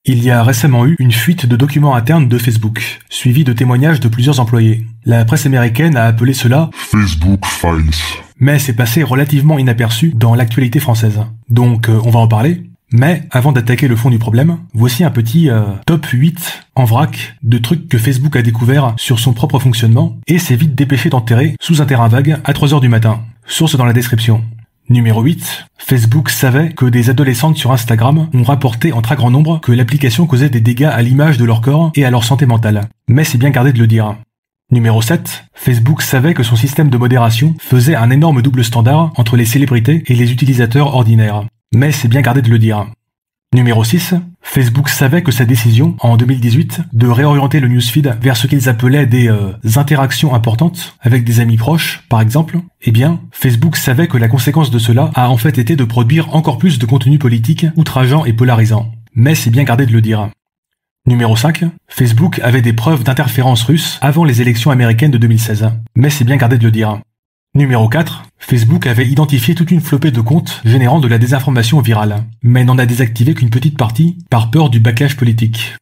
Il y a récemment eu une fuite de documents internes de Facebook, suivie de témoignages de plusieurs employés. La presse américaine a appelé cela Facebook Files. Mais c'est passé relativement inaperçu dans l'actualité française. Donc on va en parler. Mais avant d'attaquer le fond du problème, voici un petit top 8 en vrac de trucs que Facebook a découvert sur son propre fonctionnement et s'est vite dépêché d'enterrer sous un terrain vague à 3h du matin. Source dans la description. Numéro 8. Facebook savait que des adolescentes sur Instagram ont rapporté en très grand nombre que l'application causait des dégâts à l'image de leur corps et à leur santé mentale. Mais c'est bien gardé de le dire. Numéro 7. Facebook savait que son système de modération faisait un énorme double standard entre les célébrités et les utilisateurs ordinaires. Mais c'est bien gardé de le dire. Numéro 6. Facebook savait que sa décision, en 2018, de réorienter le newsfeed vers ce qu'ils appelaient des interactions importantes, avec des amis proches, par exemple, eh bien, Facebook savait que la conséquence de cela a en fait été de produire encore plus de contenu politique, outrageant et polarisant. Mais c'est bien gardé de le dire. Numéro 5. Facebook avait des preuves d'interférence russe avant les élections américaines de 2016. Mais c'est bien gardé de le dire. Numéro 4. Facebook avait identifié toute une flopée de comptes générant de la désinformation virale, mais n'en a désactivé qu'une petite partie par peur du backlash politique.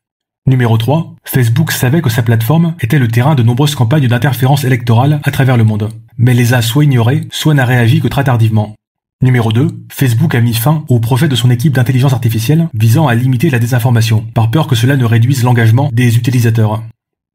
Numéro 3. Facebook savait que sa plateforme était le terrain de nombreuses campagnes d'interférence électorale à travers le monde, mais les a soit ignorées, soit n'a réagi que très tardivement. Numéro 2. Facebook a mis fin au projet de son équipe d'intelligence artificielle visant à limiter la désinformation, par peur que cela ne réduise l'engagement des utilisateurs.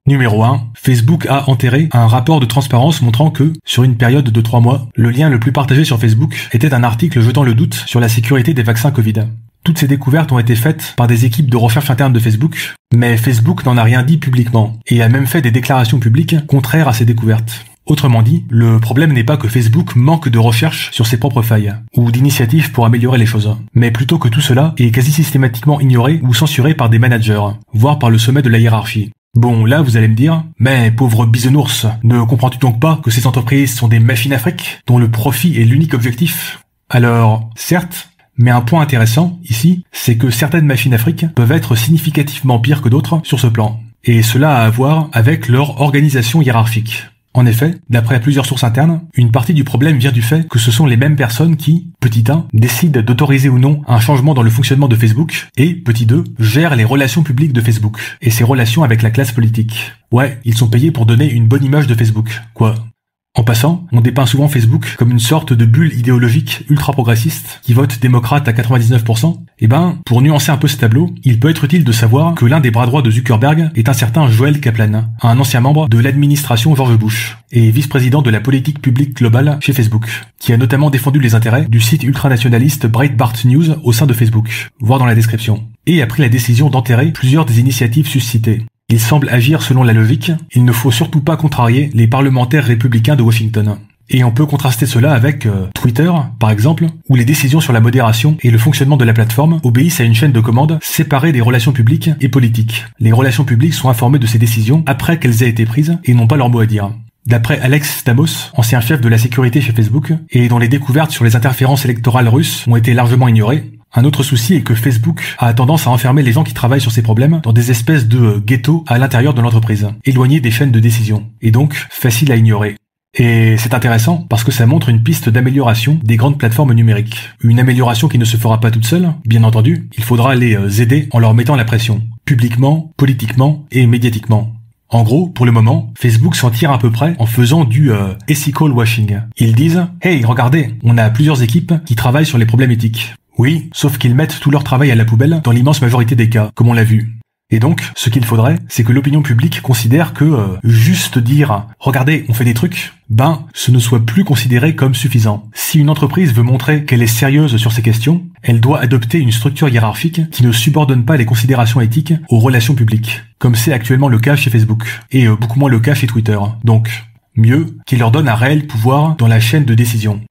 Numéro 1. Facebook a enterré un rapport de transparence montrant que, sur une période de 3 mois, le lien le plus partagé sur Facebook était un article jetant le doute sur la sécurité des vaccins Covid. Toutes ces découvertes ont été faites par des équipes de recherche interne de Facebook, mais Facebook n'en a rien dit publiquement, et a même fait des déclarations publiques contraires à ces découvertes. Autrement dit, le problème n'est pas que Facebook manque de recherche sur ses propres failles, ou d'initiatives pour améliorer les choses, mais plutôt que tout cela est quasi systématiquement ignoré ou censuré par des managers, voire par le sommet de la hiérarchie. Bon, là, vous allez me dire, mais pauvre bisounours, ne comprends-tu donc pas que ces entreprises sont des machines à fric, dont le profit est l'unique objectif? Alors, certes, mais un point intéressant, ici, c'est que certaines machines à fric peuvent être significativement pires que d'autres sur ce plan. Et cela a à voir avec leur organisation hiérarchique. En effet, d'après plusieurs sources internes, une partie du problème vient du fait que ce sont les mêmes personnes qui, petit 1, décident d'autoriser ou non un changement dans le fonctionnement de Facebook, et, petit 2, gèrent les relations publiques de Facebook, et ses relations avec la classe politique. Ouais, ils sont payés pour donner une bonne image de Facebook, quoi. En passant, on dépeint souvent Facebook comme une sorte de bulle idéologique ultra-progressiste qui vote démocrate à 99%. Eh ben, pour nuancer un peu ce tableau, il peut être utile de savoir que l'un des bras droits de Zuckerberg est un certain Joel Kaplan, un ancien membre de l'administration George Bush, et vice-président de la politique publique globale chez Facebook, qui a notamment défendu les intérêts du site ultranationaliste Breitbart News au sein de Facebook, voir dans la description, et a pris la décision d'enterrer plusieurs des initiatives suscitées. Il semble agir selon la logique, il ne faut surtout pas contrarier les parlementaires républicains de Washington. Et on peut contraster cela avec Twitter, par exemple, où les décisions sur la modération et le fonctionnement de la plateforme obéissent à une chaîne de commande séparée des relations publiques et politiques. Les relations publiques sont informées de ces décisions après qu'elles aient été prises et n'ont pas leur mot à dire. D'après Alex Stamos, ancien chef de la sécurité chez Facebook, et dont les découvertes sur les interférences électorales russes ont été largement ignorées, un autre souci est que Facebook a tendance à enfermer les gens qui travaillent sur ces problèmes dans des espèces de ghettos à l'intérieur de l'entreprise, éloignés des chaînes de décision, et donc facile à ignorer. Et c'est intéressant parce que ça montre une piste d'amélioration des grandes plateformes numériques. Une amélioration qui ne se fera pas toute seule, bien entendu, il faudra les aider en leur mettant la pression, publiquement, politiquement et médiatiquement. En gros, pour le moment, Facebook s'en tire à peu près en faisant du ethical washing. Ils disent « Hey, regardez, on a plusieurs équipes qui travaillent sur les problèmes éthiques. » Oui, sauf qu'ils mettent tout leur travail à la poubelle dans l'immense majorité des cas, comme on l'a vu. Et donc, ce qu'il faudrait, c'est que l'opinion publique considère que juste dire « Regardez, on fait des trucs », ce ne soit plus considéré comme suffisant. Si une entreprise veut montrer qu'elle est sérieuse sur ces questions, elle doit adopter une structure hiérarchique qui ne subordonne pas les considérations éthiques aux relations publiques, comme c'est actuellement le cas chez Facebook, et beaucoup moins le cas chez Twitter. Donc, mieux qu'il leur donne un réel pouvoir dans la chaîne de décision.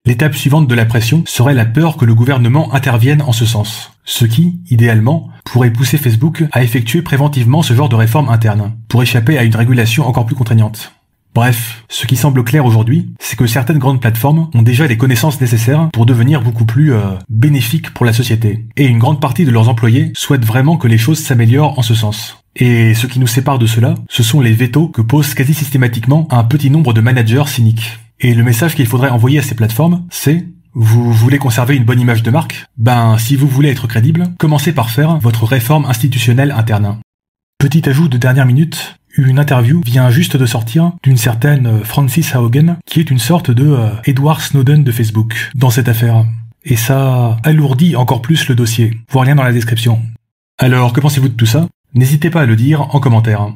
L'étape suivante de la pression serait la peur que le gouvernement intervienne en ce sens. Ce qui, idéalement, pourrait pousser Facebook à effectuer préventivement ce genre de réforme interne, pour échapper à une régulation encore plus contraignante. Bref, ce qui semble clair aujourd'hui, c'est que certaines grandes plateformes ont déjà les connaissances nécessaires pour devenir beaucoup plus bénéfiques pour la société. Et une grande partie de leurs employés souhaitent vraiment que les choses s'améliorent en ce sens. Et ce qui nous sépare de cela, ce sont les vétos que posent quasi systématiquement un petit nombre de managers cyniques. Et le message qu'il faudrait envoyer à ces plateformes, c'est Vous voulez conserver une bonne image de marque? Si vous voulez être crédible, commencez par faire votre réforme institutionnelle interne. Petit ajout de dernière minute, une interview vient juste de sortir d'une certaine Frances Haugen, qui est une sorte de Edward Snowden de Facebook dans cette affaire. Et ça alourdit encore plus le dossier. Voir lien dans la description. Alors, que pensez-vous de tout ça? N'hésitez pas à le dire en commentaire.